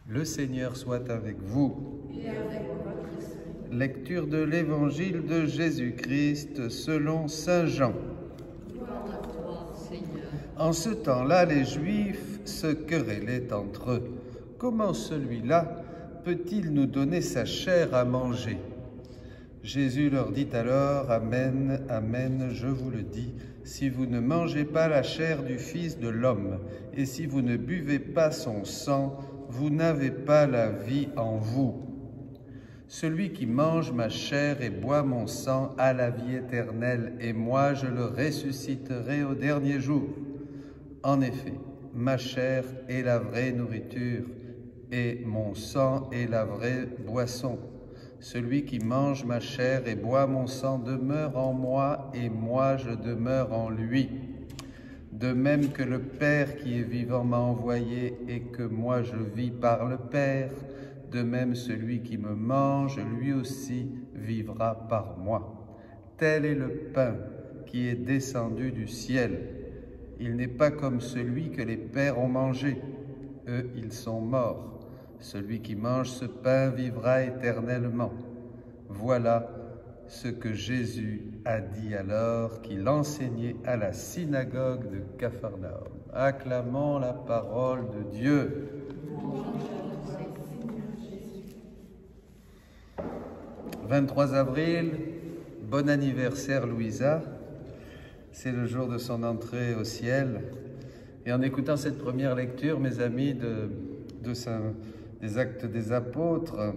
Le Seigneur soit avec vous. Et avec votre esprit. Lecture de l'Évangile de Jésus-Christ selon saint Jean. Gloire à toi, Seigneur. En ce temps-là, les Juifs se querellaient entre eux. Comment celui-là peut-il nous donner sa chair à manger? Jésus leur dit alors, Amen, Amen, je vous le dis, si vous ne mangez pas la chair du Fils de l'homme, et si vous ne buvez pas son sang, vous n'avez pas la vie en vous. Celui qui mange ma chair et boit mon sang a la vie éternelle, et moi je le ressusciterai au dernier jour. En effet, ma chair est la vraie nourriture, et mon sang est la vraie boisson. Celui qui mange ma chair et boit mon sang demeure en moi, et moi je demeure en lui. De même que le Père qui est vivant m'a envoyé, et que moi je vis par le Père, de même celui qui me mange, lui aussi vivra par moi. Tel est le pain qui est descendu du ciel. Il n'est pas comme celui que les pères ont mangé. Eux, ils sont morts. Celui qui mange ce pain vivra éternellement. Voilà ce que Jésus a dit alors qu'il enseignait à la synagogue de Capharnaüm. Acclamons la parole de Dieu. 23 avril, bon anniversaire Louisa. C'est le jour de son entrée au ciel. Et en écoutant cette première lecture, mes amis, des Actes des Apôtres,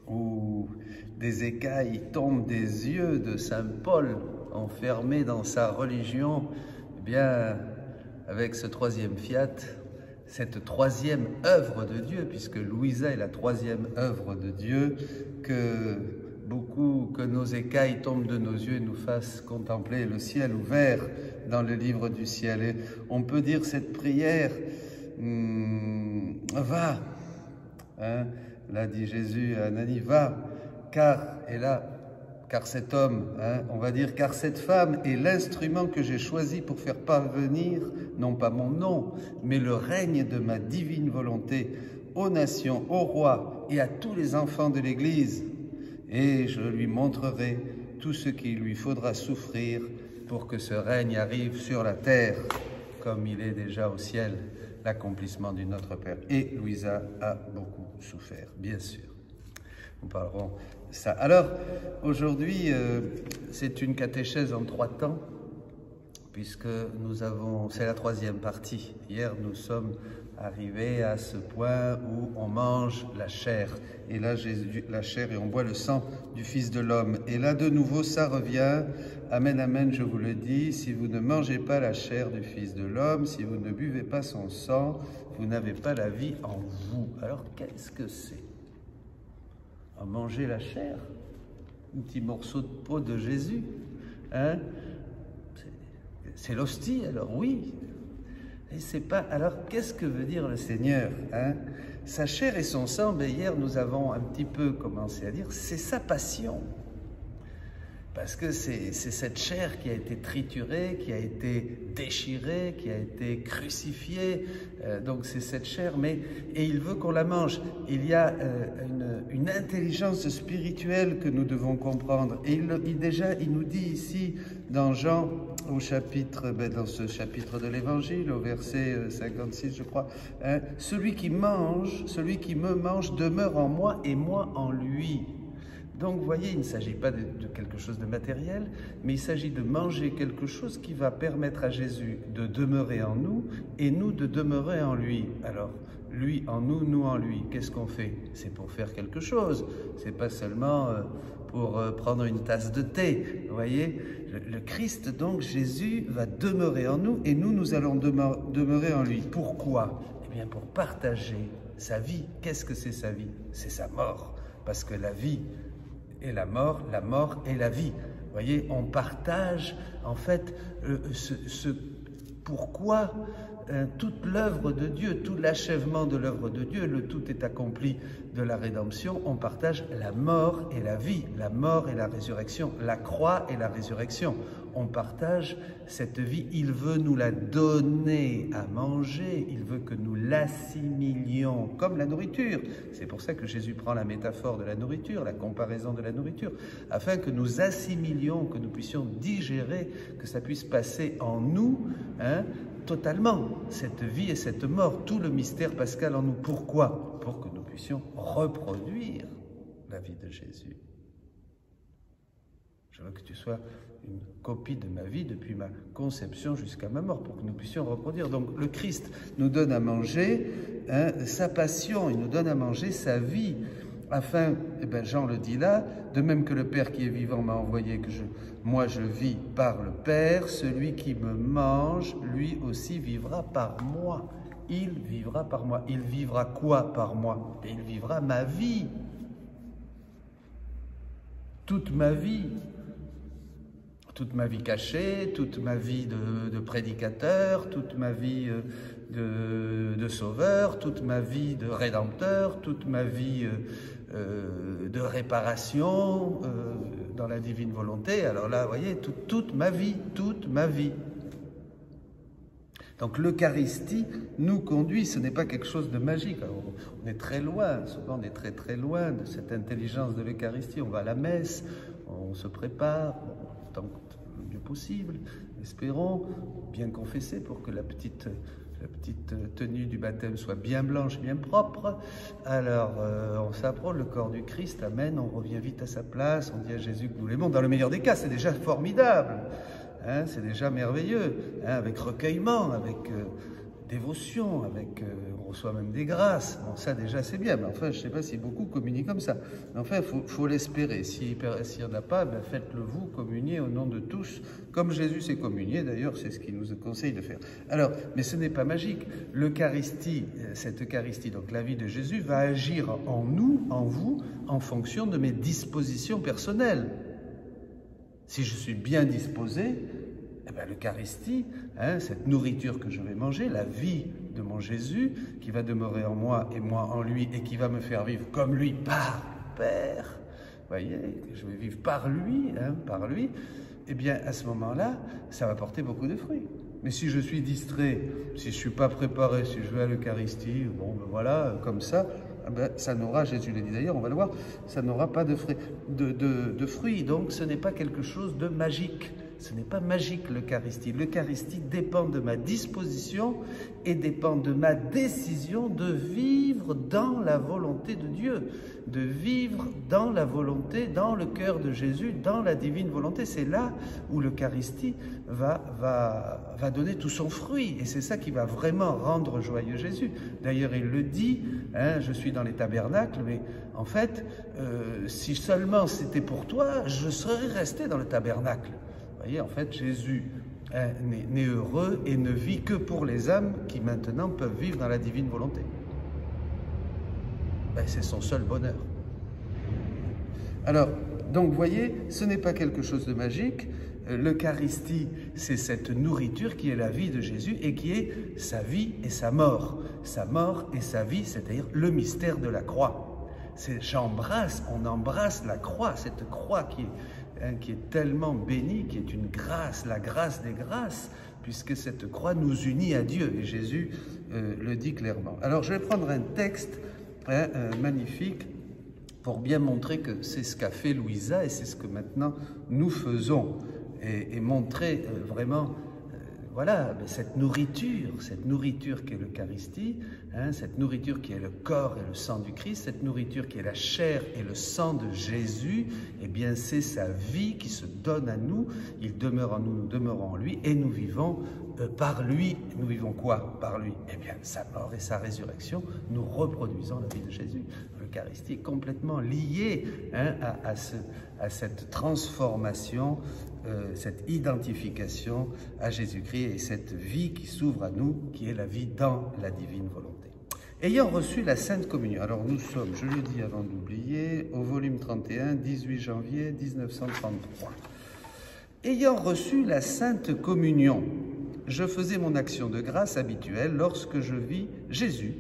où des écailles tombent des yeux de saint Paul, enfermé dans sa religion, eh bien, avec ce troisième fiat, cette troisième œuvre de Dieu, puisque Louisa est la troisième œuvre de Dieu, que nos écailles tombent de nos yeux et nous fassent contempler le ciel ouvert dans le livre du ciel. Et on peut dire cette prière, va, hein, l'a dit Jésus à Ananie, va, car cet homme, hein, on va dire, car cette femme est l'instrument que j'ai choisi pour faire parvenir, non pas mon nom, mais le règne de ma divine volonté aux nations, aux rois et à tous les enfants de l'Église. Et je lui montrerai tout ce qu'il lui faudra souffrir pour que ce règne arrive sur la terre, comme il est déjà au ciel, l'accomplissement du Notre Père. Et Louisa a beaucoup souffert, bien sûr. Nous parlerons de ça. Alors, aujourd'hui, c'est une catéchèse en 3 temps, puisque c'est la 3e partie. Hier, nous sommes arrivés à ce point où on mange la chair. Et là, Jésus, la chair, et on boit le sang du Fils de l'homme. Et là, de nouveau, ça revient. Amen, amen, je vous le dis, si vous ne mangez pas la chair du Fils de l'homme, si vous ne buvez pas son sang, vous n'avez pas la vie en vous. Alors, qu'est-ce que c'est? À manger la chair? Un petit morceau de peau de Jésus, hein? C'est l'hostie, alors oui. Et c'est pas. Alors, qu'est-ce que veut dire le Seigneur, hein? Sa chair et son sang, ben hier nous avons un petit peu commencé à dire, c'est sa passion. Parce que c'est cette chair qui a été triturée, qui a été déchirée, qui a été crucifiée. Donc c'est cette chair, et il veut qu'on la mange. Il y a une intelligence spirituelle que nous devons comprendre. Et il nous dit ici, dans Jean, dans ce chapitre de l'Évangile, au verset 56, je crois, hein, celui qui me mange demeure en moi et moi en lui. Donc, vous voyez, il ne s'agit pas de quelque chose de matériel, mais il s'agit de manger quelque chose qui va permettre à Jésus de demeurer en nous et nous de demeurer en lui. Alors, lui en nous, nous en lui. Qu'est-ce qu'on fait? C'est pour faire quelque chose. C'est pas seulement pour prendre une tasse de thé. Vous voyez, le Christ, donc, Jésus, va demeurer en nous et nous allons demeurer en lui. Pourquoi? Eh bien, pour partager sa vie. Qu'est-ce que c'est sa vie? C'est sa mort. Parce que la vie et la mort et la vie. Vous voyez, on partage en fait pourquoi toute l'œuvre de Dieu, tout l'achèvement de l'œuvre de Dieu, le tout est accompli de la rédemption, on partage la mort et la vie, la mort et la résurrection, la croix et la résurrection. On partage cette vie, il veut nous la donner à manger, il veut que nous l'assimilions comme la nourriture. C'est pour ça que Jésus prend la métaphore de la nourriture, la comparaison de la nourriture, afin que nous assimilions, que nous puissions digérer, que ça puisse passer en nous, totalement, cette vie et cette mort, tout le mystère pascal en nous. Pourquoi? Pour que nous puissions reproduire la vie de Jésus. Je veux que tu sois une copie de ma vie depuis ma conception jusqu'à ma mort, pour que nous puissions reproduire. Donc le Christ nous donne à manger sa passion, il nous donne à manger sa vie, afin, Jean le dit là, de même que le Père qui est vivant m'a envoyé, que moi je vis par le Père, celui qui me mange, lui aussi vivra par moi. Il vivra par moi. Il vivra quoi par moi? Il vivra ma vie. Toute ma vie. Toute ma vie cachée, toute ma vie de prédicateur, toute ma vie de sauveur, toute ma vie de rédempteur, toute ma vie de réparation dans la divine volonté. Alors là, vous voyez, toute ma vie, toute ma vie. Donc l'Eucharistie nous conduit, ce n'est pas quelque chose de magique. Alors, on est très loin, souvent on est très très loin de cette intelligence de l'Eucharistie. On va à la messe, on se prépare, tant que le mieux possible, espérons, bien confesser pour que la petite tenue du baptême soit bien blanche, bien propre. Alors on s'approche, le corps du Christ, amen, on revient vite à sa place, on dit à Jésus que nous l'aimons. Dans le meilleur des cas, c'est déjà formidable. C'est déjà merveilleux, avec recueillement, avec dévotion, on reçoit même des grâces. Bon, ça déjà c'est bien, mais enfin je ne sais pas si beaucoup communient comme ça. Mais enfin il faut l'espérer. S'il n'y en a pas, faites-le vous, communiez au nom de tous, comme Jésus s'est communié d'ailleurs, c'est ce qu'il nous conseille de faire. Alors, mais ce n'est pas magique. L'Eucharistie, cette Eucharistie, donc la vie de Jésus, va agir en nous, en vous, en fonction de mes dispositions personnelles. Si je suis bien disposé, l'Eucharistie, cette nourriture que je vais manger, la vie de mon Jésus, qui va demeurer en moi et moi en lui, et qui va me faire vivre comme lui par le Père, vous voyez, je vais vivre par lui, eh bien à ce moment-là, ça va porter beaucoup de fruits. Mais si je suis distrait, si je ne suis pas préparé, si je vais à l'Eucharistie, bon ben voilà, comme ça, ça n'aura, Jésus l'a dit d'ailleurs, on va le voir, ça n'aura pas de fruits. Donc ce n'est pas quelque chose de magique. Ce n'est pas magique l'Eucharistie. L'Eucharistie dépend de ma disposition et dépend de ma décision de vivre dans la volonté de Dieu, de vivre dans la volonté, dans le cœur de Jésus, dans la divine volonté. C'est là où l'Eucharistie va donner tout son fruit. Et c'est ça qui va vraiment rendre joyeux Jésus. D'ailleurs, il le dit, je suis dans les tabernacles, mais en fait, si seulement c'était pour toi, je serais resté dans le tabernacle. Vous voyez, en fait, Jésus n'est heureux et ne vit que pour les âmes qui maintenant peuvent vivre dans la divine volonté. C'est son seul bonheur. Alors, donc, vous voyez, ce n'est pas quelque chose de magique. L'Eucharistie, c'est cette nourriture qui est la vie de Jésus et qui est sa vie et sa mort. Sa mort et sa vie, c'est-à-dire le mystère de la croix. On embrasse la croix, cette croix qui est tellement bénie, qui est une grâce, la grâce des grâces, puisque cette croix nous unit à Dieu, et Jésus le dit clairement. Alors je vais prendre un texte magnifique pour bien montrer que c'est ce qu'a fait Louisa, et c'est ce que maintenant nous faisons, et montrer vraiment voilà, cette nourriture qui est l'Eucharistie, cette nourriture qui est le corps et le sang du Christ, cette nourriture qui est la chair et le sang de Jésus, eh bien c'est sa vie qui se donne à nous, il demeure en nous, nous demeurons en lui, et nous vivons par lui. Nous vivons quoi par lui? Eh bien sa mort et sa résurrection, nous reproduisons la vie de Jésus. L'Eucharistie est complètement liée à cette transformation, cette identification à Jésus-Christ et cette vie qui s'ouvre à nous, qui est la vie dans la divine volonté. Ayant reçu la Sainte Communion, alors nous sommes, je le dis avant d'oublier, au volume 31, 18 janvier 1933. Ayant reçu la Sainte Communion, je faisais mon action de grâce habituelle lorsque je vis Jésus,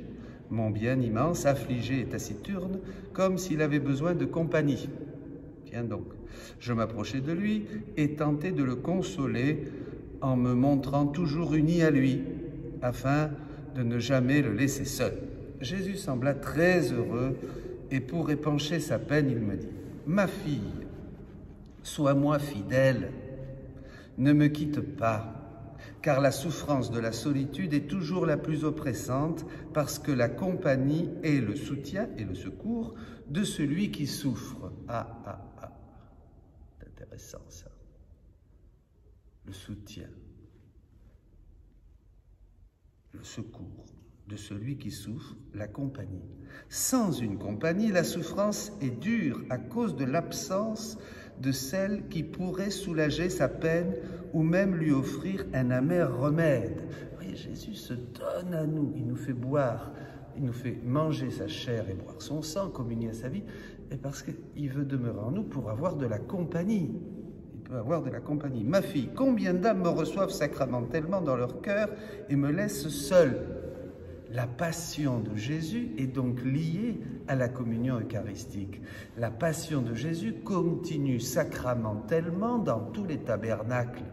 mon bien immense, affligé et taciturne, comme s'il avait besoin de compagnie. Tiens donc, je m'approchais de lui et tentais de le consoler en me montrant toujours uni à lui, afin de ne jamais le laisser seul. Jésus sembla très heureux et pour épancher sa peine, il me dit « Ma fille, sois-moi fidèle, ne me quitte pas, car la souffrance de la solitude est toujours la plus oppressante parce que la compagnie est le soutien et le secours de celui qui souffre. » C'est intéressant ça. Le soutien, le secours de celui qui souffre, la compagnie. Sans une compagnie, la souffrance est dure à cause de l'absence de celle qui pourrait soulager sa peine ou même lui offrir un amer remède. Vous voyez, Jésus se donne à nous, il nous fait boire, il nous fait manger sa chair et boire son sang, communier à sa vie, et parce qu'il veut demeurer en nous pour avoir de la compagnie. Il peut avoir de la compagnie. Ma fille, combien d'âmes me reçoivent sacramentellement dans leur cœur et me laissent seule? La passion de Jésus est donc liée à la communion eucharistique. La passion de Jésus continue sacramentellement dans tous les tabernacles.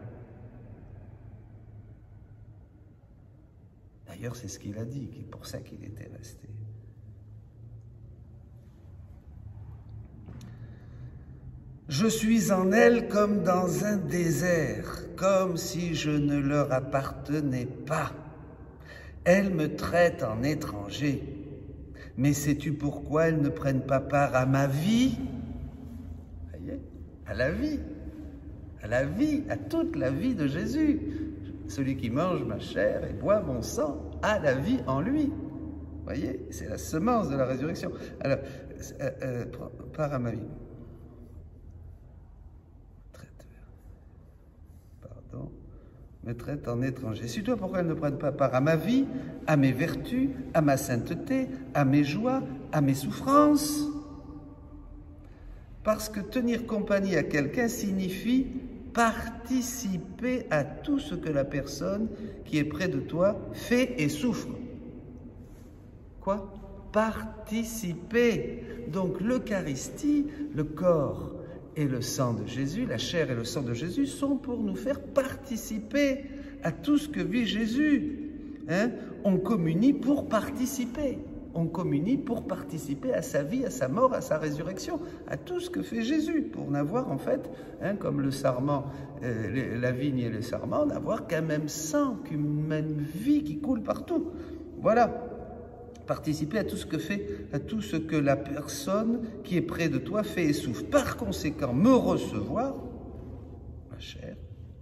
D'ailleurs, c'est ce qu'il a dit, c'est pour ça qu'il était resté. Je suis en elle comme dans un désert, comme si je ne leur appartenais pas. Elles me traitent en étranger. Mais sais-tu pourquoi elles ne prennent pas part à ma vie? Voyez, à la vie, à toute la vie de Jésus. Celui qui mange ma chair et boit mon sang a la vie en lui. Voyez, c'est la semence de la résurrection. Alors, part à ma vie. Pardon. Me traite en étranger. Sais-tu pourquoi elles ne prennent pas part à ma vie, à mes vertus, à ma sainteté, à mes joies, à mes souffrances? Parce que tenir compagnie à quelqu'un signifie participer à tout ce que la personne qui est près de toi fait et souffre. Quoi? Participer. Donc l'Eucharistie, le corps et le sang de Jésus, la chair et le sang de Jésus sont pour nous faire participer à tout ce que vit Jésus. On communie pour participer. On communie pour participer à sa vie, à sa mort, à sa résurrection, à tout ce que fait Jésus, pour n'avoir en fait, comme le sarment, la vigne et le sarment, n'avoir qu'un même sang, qu'une même vie qui coule partout. Voilà. Participer à tout ce que fait, à tout ce que la personne qui est près de toi fait et souffre. Par conséquent, me recevoir, ma chair,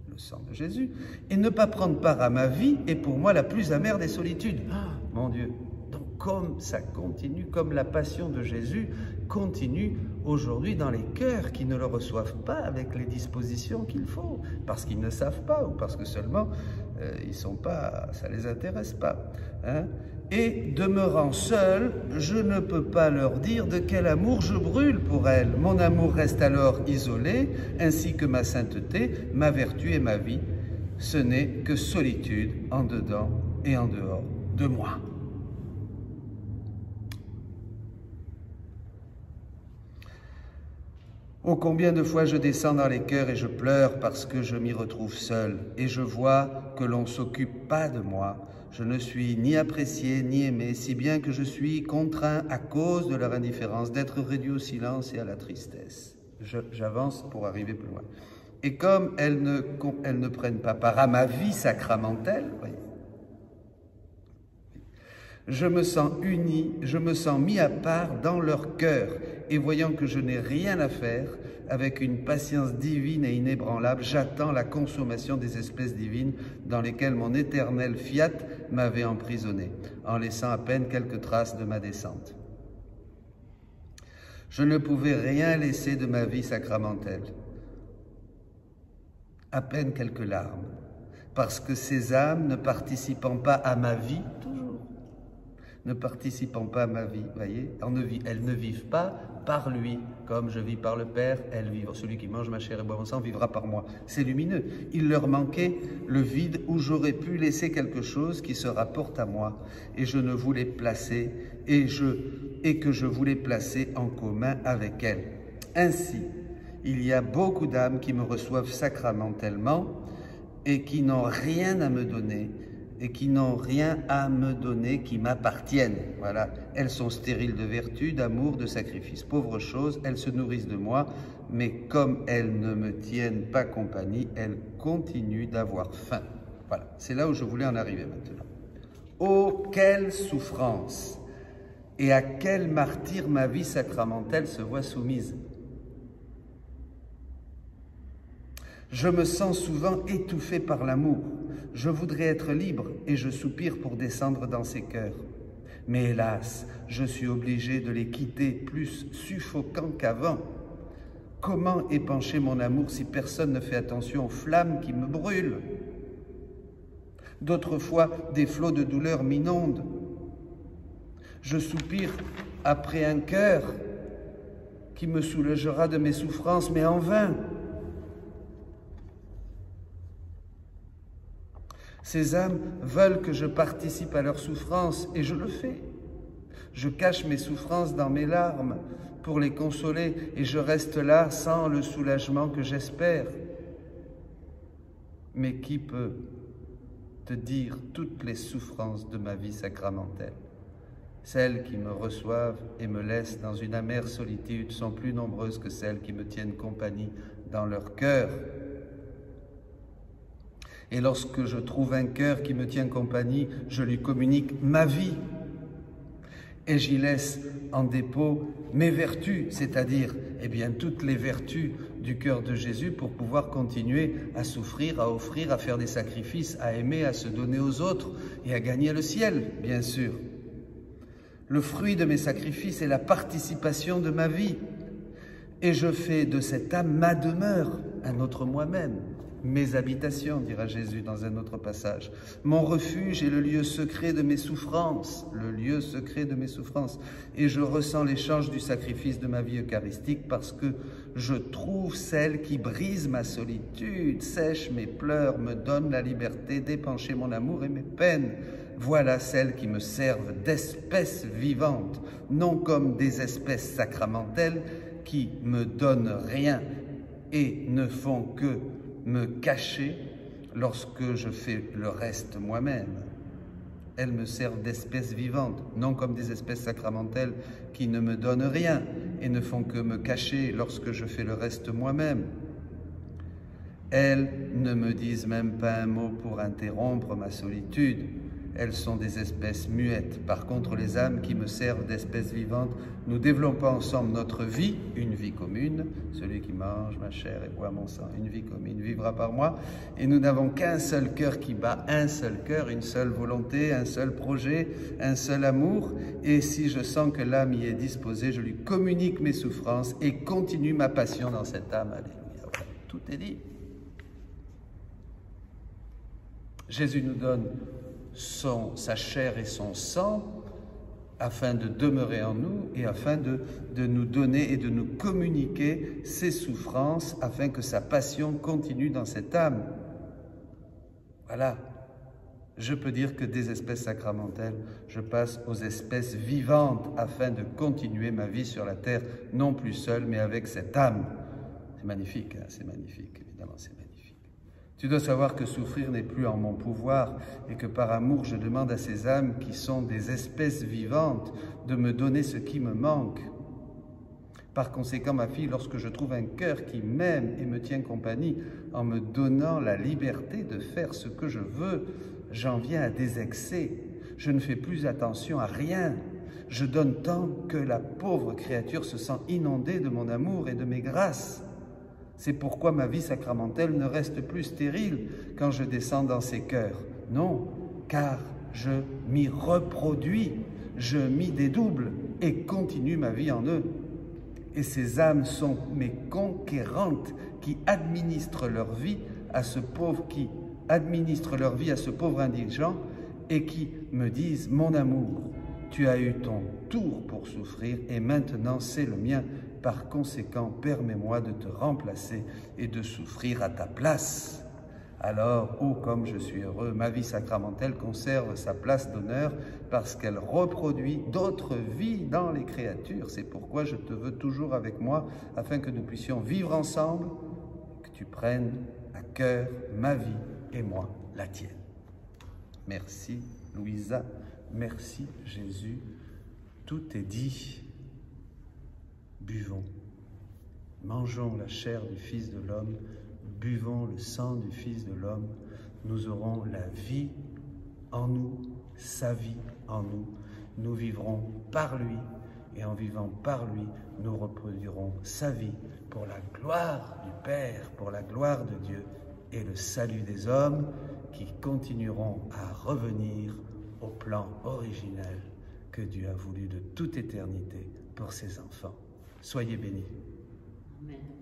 le sang de Jésus, et ne pas prendre part à ma vie est pour moi la plus amère des solitudes. Ah, mon Dieu! Donc comme ça continue, comme la passion de Jésus continue aujourd'hui dans les cœurs qui ne le reçoivent pas avec les dispositions qu'il faut, parce qu'ils ne savent pas ou parce que seulement ils sont pas, ça les intéresse pas. Et demeurant seul, je ne peux pas leur dire de quel amour je brûle pour elles. Mon amour reste alors isolé, ainsi que ma sainteté, ma vertu et ma vie. Ce n'est que solitude en dedans et en dehors de moi. Oh, combien de fois je descends dans les cœurs et je pleure parce que je m'y retrouve seul et je vois que l'on ne s'occupe pas de moi. Je ne suis ni apprécié ni aimé, si bien que je suis contraint à cause de leur indifférence d'être réduit au silence et à la tristesse. J'avance pour arriver plus loin. Et comme elles ne prennent pas part à ma vie sacramentelle, voyez, je me sens uni, je me sens mis à part dans leur cœur, et voyant que je n'ai rien à faire, avec une patience divine et inébranlable, j'attends la consommation des espèces divines dans lesquelles mon éternel fiat m'avait emprisonné, en laissant à peine quelques traces de ma descente. Je ne pouvais rien laisser de ma vie sacramentelle, à peine quelques larmes, parce que ces âmes, ne participant pas à ma vie, toujours, ne participant pas à ma vie, voyez, elles ne vivent pas par lui, comme je vis par le Père, elles vivent. Celui qui mange ma chair et boit mon sang vivra par moi. C'est lumineux. Il leur manquait le vide où j'aurais pu laisser quelque chose qui se rapporte à moi, et je ne voulais placer, et que je voulais placer en commun avec elles. Ainsi, il y a beaucoup d'âmes qui me reçoivent sacramentellement et qui n'ont rien à me donner, qui m'appartiennent. Voilà, elles sont stériles de vertu, d'amour, de sacrifice. Pauvres choses, elles se nourrissent de moi, mais comme elles ne me tiennent pas compagnie, elles continuent d'avoir faim. Voilà, c'est là où je voulais en arriver maintenant. Oh, quelle souffrance! Et à quel martyre ma vie sacramentelle se voit soumise. Je me sens souvent étouffé par l'amour. Je voudrais être libre et je soupire pour descendre dans ces cœurs. Mais hélas, je suis obligé de les quitter, plus suffocant qu'avant. Comment épancher mon amour si personne ne fait attention aux flammes qui me brûlent? D'autres fois, des flots de douleur m'inondent. Je soupire après un cœur qui me soulagera de mes souffrances, mais en vain. Ces âmes veulent que je participe à leurs souffrances, et je le fais. Je cache mes souffrances dans mes larmes pour les consoler, et je reste là sans le soulagement que j'espère. Mais qui peut te dire toutes les souffrances de ma vie sacramentelle? Celles qui me reçoivent et me laissent dans une amère solitude sont plus nombreuses que celles qui me tiennent compagnie dans leur cœur. Et lorsque je trouve un cœur qui me tient compagnie, je lui communique ma vie. Et j'y laisse en dépôt mes vertus, c'est-à-dire toutes les vertus du cœur de Jésus pour pouvoir continuer à souffrir, à offrir, à faire des sacrifices, à aimer, à se donner aux autres et à gagner le ciel, bien sûr. Le fruit de mes sacrifices est la participation de ma vie. Et je fais de cette âme ma demeure, un autre moi-même. Mes habitations, dira Jésus dans un autre passage. Mon refuge est le lieu secret de mes souffrances, le lieu secret de mes souffrances. Et je ressens l'échange du sacrifice de ma vie eucharistique parce que je trouve celle qui brise ma solitude, sèche mes pleurs, me donne la liberté d'épancher mon amour et mes peines. Voilà celles qui me servent d'espèces vivantes, non comme des espèces sacramentelles qui me donnent rien et ne font que me cacher lorsque je fais le reste moi-même. Elles me servent d'espèces vivantes, non comme des espèces sacramentelles qui ne me donnent rien et ne font que me cacher lorsque je fais le reste moi-même. Elles ne me disent même pas un mot pour interrompre ma solitude. Elles sont des espèces muettes. Par contre, les âmes qui me servent d'espèces vivantes, nous développons ensemble notre vie, une vie commune. Celui qui mange ma chair et boit mon sang, une vie commune, vivra par moi. Et nous n'avons qu'un seul cœur qui bat, un seul cœur, une seule volonté, un seul projet, un seul amour. Et si je sens que l'âme y est disposée, je lui communique mes souffrances et continue ma passion dans cette âme. Alléluia. Voilà, tout est dit. Jésus nous donne sa chair et son sang afin de demeurer en nous et afin de nous donner et de nous communiquer ses souffrances afin que sa passion continue dans cette âme. Voilà. Je peux dire que des espèces sacramentelles, je passe aux espèces vivantes afin de continuer ma vie sur la terre, non plus seul, mais avec cette âme. C'est magnifique, hein, c'est magnifique, évidemment, c'est magnifique. Tu dois savoir que souffrir n'est plus en mon pouvoir et que par amour, je demande à ces âmes qui sont des espèces vivantes de me donner ce qui me manque. Par conséquent, ma fille, lorsque je trouve un cœur qui m'aime et me tient compagnie en me donnant la liberté de faire ce que je veux, j'en viens à des excès. Je ne fais plus attention à rien. Je donne tant que la pauvre créature se sent inondée de mon amour et de mes grâces. C'est pourquoi ma vie sacramentelle ne reste plus stérile quand je descends dans ces cœurs. Non, car je m'y reproduis, je m'y dédouble et continue ma vie en eux. Et ces âmes sont mes conquérantes qui administrent leur vie à ce pauvre indigent et qui me disent « Mon amour, tu as eu ton tour pour souffrir et maintenant c'est le mien. Par conséquent, permets-moi de te remplacer et de souffrir à ta place. Alors, oh comme je suis heureux, ma vie sacramentelle conserve sa place d'honneur parce qu'elle reproduit d'autres vies dans les créatures. C'est pourquoi je te veux toujours avec moi afin que nous puissions vivre ensemble, que tu prennes à cœur ma vie et moi la tienne. Merci Louisa, merci Jésus, tout est dit. Buvons, mangeons la chair du Fils de l'homme, buvons le sang du Fils de l'homme, nous aurons la vie en nous, sa vie en nous. Nous vivrons par lui et en vivant par lui, nous reproduirons sa vie pour la gloire du Père, pour la gloire de Dieu et le salut des hommes qui continueront à revenir au plan originel que Dieu a voulu de toute éternité pour ses enfants. Soyez bénis. Amen.